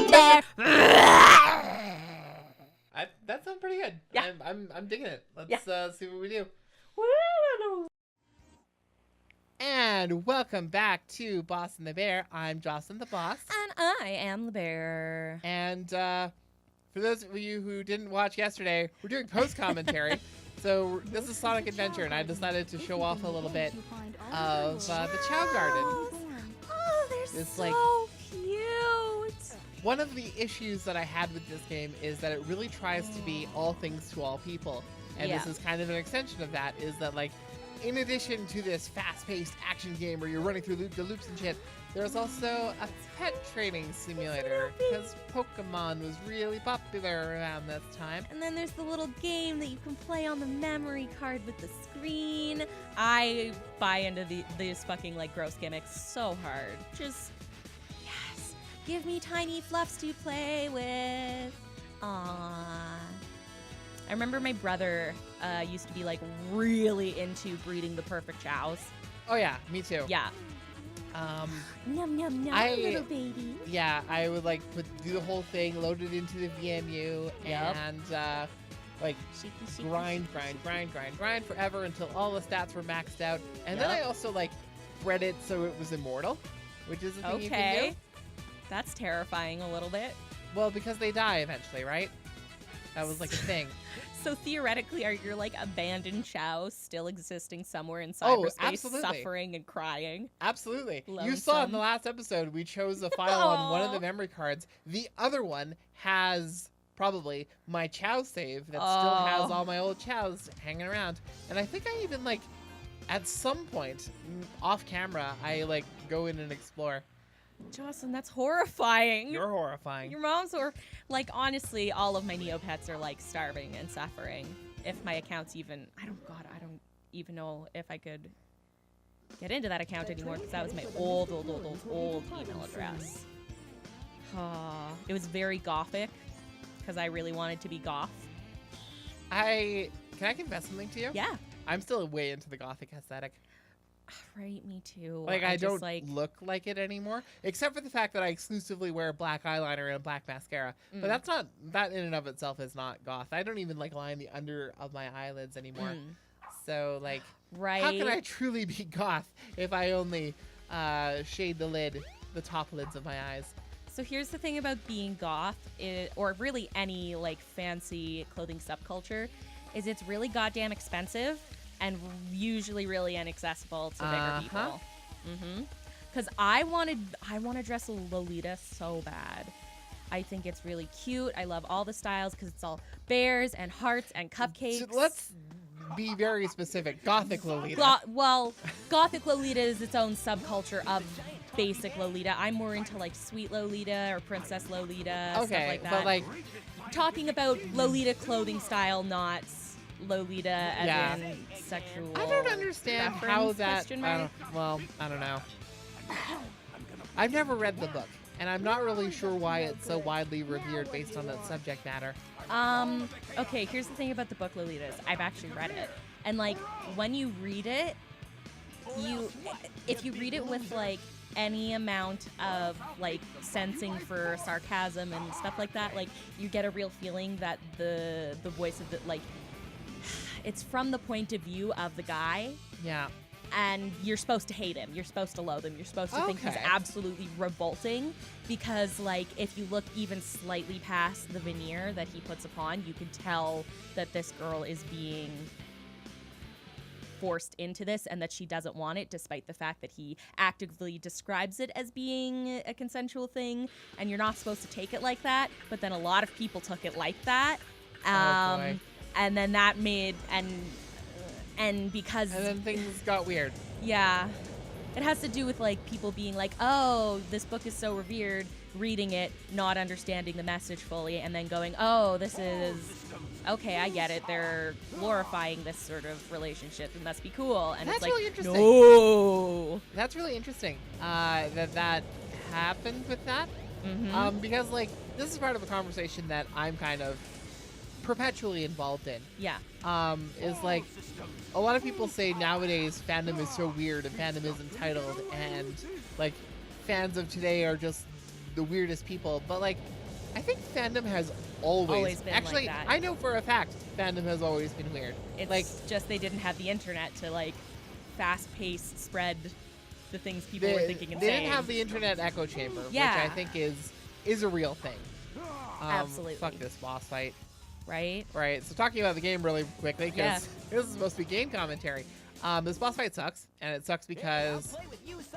the bear. That sounds pretty good. Yeah. I'm digging it. Let's see what we do. Woo! And welcome back to Boss and the Bear. I'm Jocelyn the Boss. And I am the bear. And for those of you who didn't watch yesterday, we're doing post-commentary. So this is Sonic Adventure, and I decided to show off a little bit of the Chow Garden. Oh, they're It's so cute. One of the issues that I had with this game is that it really tries to be all things to all people. And Yeah. this is kind of an extension of that, is that, like, in addition to this fast-paced action game where you're running through the loops and shit, there's also a pet training simulator, because Pokemon was really popular around this time. And then there's the little game that you can play on the memory card with the screen. I buy into these fucking, like, gross gimmicks so hard. Just, yes, give me tiny fluffs to play with. Aww. I remember my brother used to be, like, really into breeding the perfect chows. Oh yeah, me too. Yeah. Num num num, little baby. Yeah, I would, like, do the whole thing, load it into the VMU, Yep. and like grind forever until all the stats were maxed out. And then I also, like, bred it so it was immortal, which is a thing you can do. That's terrifying a little bit. Well, because they die eventually, right? That was, like, a thing. So theoretically, are your, like, abandoned chows still existing somewhere in cyberspace, absolutely. suffering and crying? Absolutely. You Lonesome. saw in the last episode, we chose a file on one of the memory cards. The other one has probably my chow save that still has all my old chows hanging around. And I think I even, like, at some point, off camera, I, like, go in and explore. Jocelyn, that's horrifying. You're horrifying. Your mom's like, honestly, all of my Neopets are, like, starving and suffering. If my account's even, I don't even know if I could get into that account anymore, because that was my old email address. It was very gothic, because I really wanted to be goth. Can I confess something to you? Yeah. I'm still way into the gothic aesthetic. Right, me too. Like, I don't just, look like it anymore, except for the fact that I exclusively wear black eyeliner and black mascara. But that's not, that in and of itself is not goth. I don't even, like, line the under of my eyelids anymore. So, like, how can I truly be goth if I only shade the top lids of my eyes? So here's the thing about being goth, or really any, like, fancy clothing subculture, is it's really goddamn expensive. And usually really inaccessible to bigger people. Because I want to dress a Lolita so bad. I think it's really cute. I love all the styles because it's all bears and hearts and cupcakes. So let's be very specific. Gothic Lolita. Gothic Lolita is its own subculture of basic Lolita. I'm more into, like, sweet Lolita or princess Lolita, stuff like that. But, like, talking about Lolita clothing style, not Lolita as in sexual. I don't understand how that. I don't know. I've never read the book, and I'm not really sure why it's so widely revered based on that subject matter. Okay, here's the thing about the book Lolitas. I've actually read it, and, like, when you read it, if you read it with, like, any amount of, like, sensing for sarcasm and stuff like that, like, you get a real feeling that the voice of the, like, it's from the point of view of the guy. Yeah. And you're supposed to hate him. You're supposed to loathe him. You're supposed to think he's absolutely revolting. Because, like, if you look even slightly past the veneer that he puts upon, you can tell that this girl is being forced into this and that she doesn't want it, despite the fact that he actively describes it as being a consensual thing. And you're not supposed to take it like that. But then a lot of people took it like that. Oh, boy. And then that made, and because... And then things got weird. Yeah. It has to do with, like, people being like, oh, this book is so revered, reading it, not understanding the message fully, and then going, oh, this is... Okay, I get it. They're glorifying this sort of relationship. It must be cool. And That's it's like, really interesting. No! That's really interesting that happened with that. Because, like, this is part of a conversation that I'm kind of perpetually involved in. Yeah. Is, like, a lot of people say nowadays fandom is so weird and fandom is entitled, and, like, fans of today are just the weirdest people, but like I think fandom has always been actually like that. I know for a fact fandom has always been weird. It's like just they didn't have the internet to like fast-paced spread the things people were thinking and they saying. didn't have the internet echo chamber, Yeah. which I think is a real thing. Absolutely. Fuck this boss fight. Right? Right. So talking about the game really quickly, because Yeah. this is supposed to be game commentary. This boss fight sucks, and it sucks because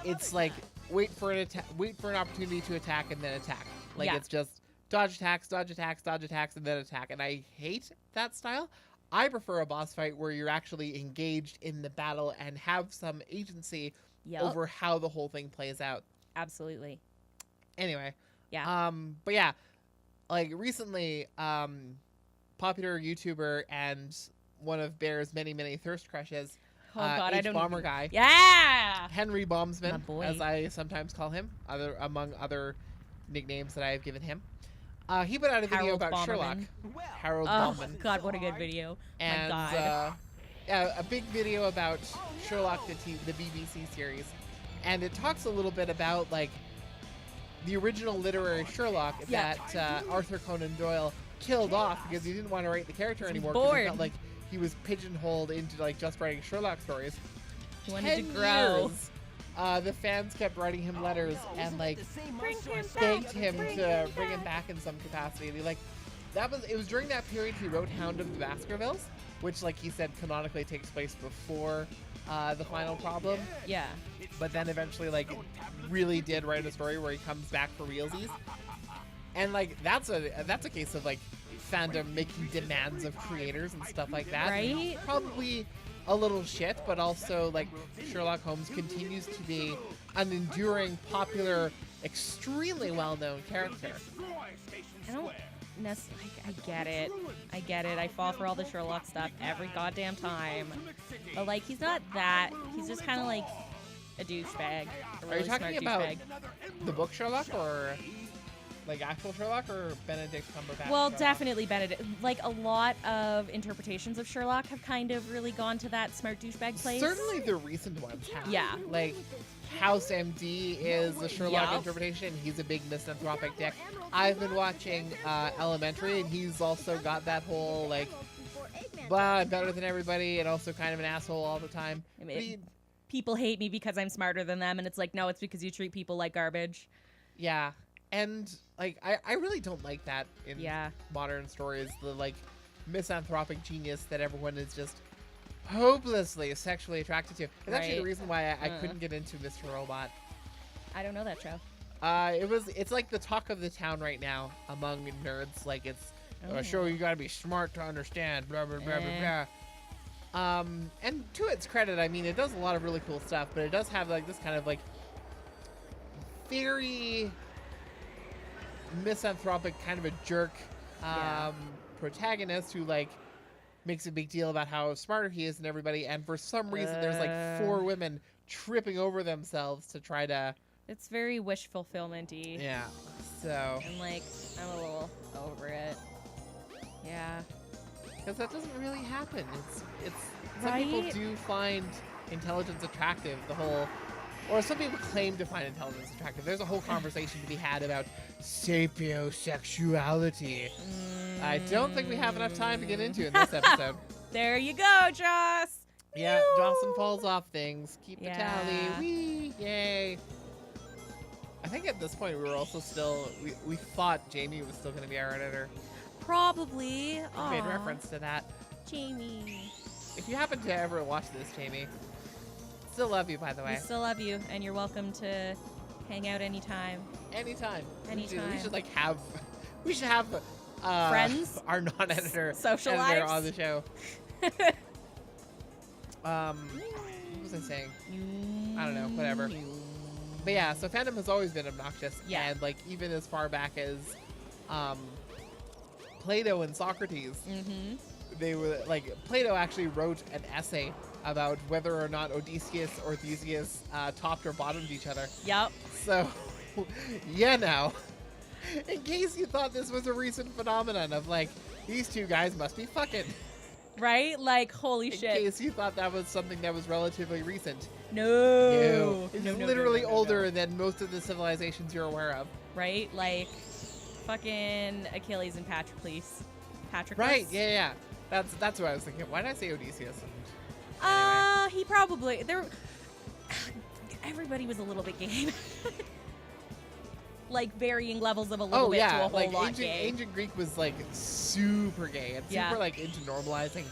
it's like wait for an opportunity to attack and then attack. Like Yeah. it's just dodge attacks, dodge attacks, dodge attacks, and then attack. And I hate that style. I prefer a boss fight where you're actually engaged in the battle and have some agency Yep. over how the whole thing plays out. Absolutely. Anyway. Yeah. But yeah, like recently, popular YouTuber and one of Bear's many thirst crushes, Oh God, I don't. Bomber guy, Yeah. Henry My Bombsman, boy. as I sometimes call him, among other nicknames that I have given him. He put out a video Harold about Bomberman. Sherlock. Harold Oh Bomberman. God, what a good video. And My God. yeah, a big video about Sherlock, the BBC series, and it talks a little bit about like the original literary Sherlock Yeah. that Arthur Conan Doyle killed off because he didn't want to write the character anymore. 'Cause bored. he felt like he was pigeonholed into like just writing Sherlock stories. He wanted to 10 grow. years, the fans kept writing him letters and like Bring him begged back. him to bring him back in some capacity. And he, like it was during that period he wrote Hound of the Baskervilles, which like he said canonically takes place before the final problem, Yeah. but then eventually like really did write a story where he comes back for realsies. And like that's a case of like fandom making demands of creators and stuff like that. Right? Probably a little shit, but also like Sherlock Holmes continues to be an enduring, popular, extremely well-known character. I don't necessarily. I get it. I get it. I fall for all the Sherlock stuff every goddamn time. But like, he's not that. He's just kind of like a douchebag. A Are really you talking smart about douchebag. the book Sherlock or like actual Sherlock or Benedict Cumberbatch? Well, Sherlock? definitely Benedict. Like a lot of interpretations of Sherlock have kind of really gone to that smart douchebag place. Certainly the recent ones have. Yeah. Like House MD is a Sherlock Yup. interpretation. He's a big misanthropic dick. I've been watching Elementary, and he's also got that whole like, blah, I'm better than everybody, and also kind of an asshole all the time. I But mean, people hate me because I'm smarter than them, and it's like, no, it's because you treat people like garbage. yeah, and like I really don't like that in Yeah. modern stories. The like misanthropic genius that everyone is just hopelessly sexually attracted to. It's actually the Right. reason why I couldn't get into Mr. Robot. I don't know that show. It's like the talk of the town right now among nerds. Like it's Oh. a show you gotta be smart to understand. Blah blah blah Eh. blah blah. And to its credit, I mean, it does a lot of really cool stuff, but it does have like this kind of like very misanthropic, kind of a jerk Yeah. protagonist who like makes a big deal about how smart he is and everybody. And for some reason, there's like 4 women tripping over themselves to try to. It's very wish fulfillment-y. Yeah. So. And like, I'm a little over it. Yeah. Because that doesn't really happen. It's some people Right? do find intelligence attractive. Or some people claim to find intelligence attractive. There's a whole conversation to be had about sapiosexuality. I don't think we have enough time to get into in this episode. There you go, Joss. Yeah, Whew. Johnson falls off things. Keep the Yeah. tally. Whee! Yay! I think at this point we were also still we thought Jamie was still going to be our editor. Probably. We made Aw, reference to that. Jamie. If you happen to ever watch this, Jamie, still love you, by the We way. still love you, and you're welcome to hang out anytime. Anytime. Anytime. We should like have. We should have. Friends? Our non-editor. Social editor lives? on the show. What was I saying? I don't know. Whatever. But yeah, so fandom has always been obnoxious. Yeah. And like even as far back as, Plato and Socrates. Mm-hmm. They were like Plato actually wrote an essay about whether or not Odysseus or Theseus topped or bottomed each other. Yep. So, yeah, now, in case you thought this was a recent phenomenon of like these 2 guys must be fucking. Right? Like, holy In shit. case you thought that was something that was relatively recent. No. It's No, literally no. older than most of the civilizations you're aware of. Right? Like, fucking Achilles and Patroclus. Right, yeah. That's what I was thinking. Why did I say Odysseus? He probably... Everybody was a little bit gay. Like, varying levels of a little bit to a whole like lot gay. ancient Greek was like super gay and super like into normalizing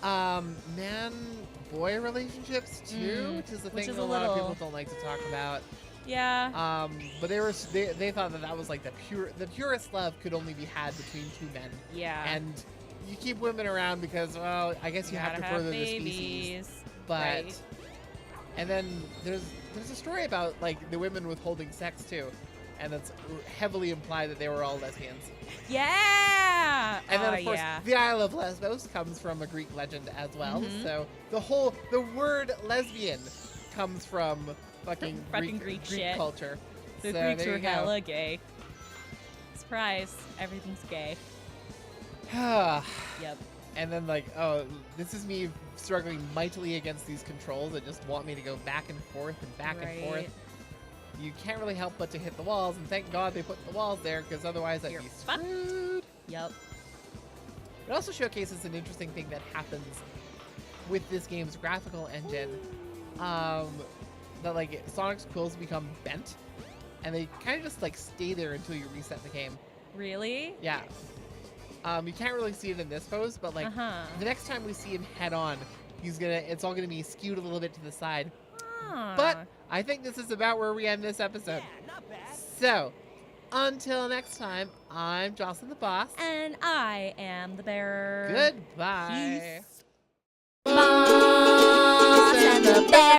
man-boy relationships too, which is a thing that a lot of people don't like to talk about. Yeah. But they thought that was like the purest love could only be had between two men. Yeah. And you keep women around because, well, I guess you have to further the species. But right. And then there's a story about like the women withholding sex too, and it's heavily implied that they were all lesbians. Yeah. And then of course the Isle of Lesbos comes from a Greek legend as well. So the word lesbian comes from fucking Greek culture. The Greeks were hella gay. Surprise! Everything's gay. Yep. And then like, oh, this is me struggling mightily against these controls that just want me to go back and forth and back and forth. You can't really help but to hit the walls, and thank God they put the walls there, because otherwise I'd be screwed. Yep. It also showcases an interesting thing that happens with this game's graphical engine. That like Sonic's quills become bent, and they kind of just like stay there until you reset the game. Really? Yeah. You can't really see it in this pose, but like the next time we see him head on, it's all gonna be skewed a little bit to the side. But I think this is about where we end this episode. So, until next time, I'm Jocelyn the Boss. And I am the bearer. Goodbye. Peace. Boss and the bear.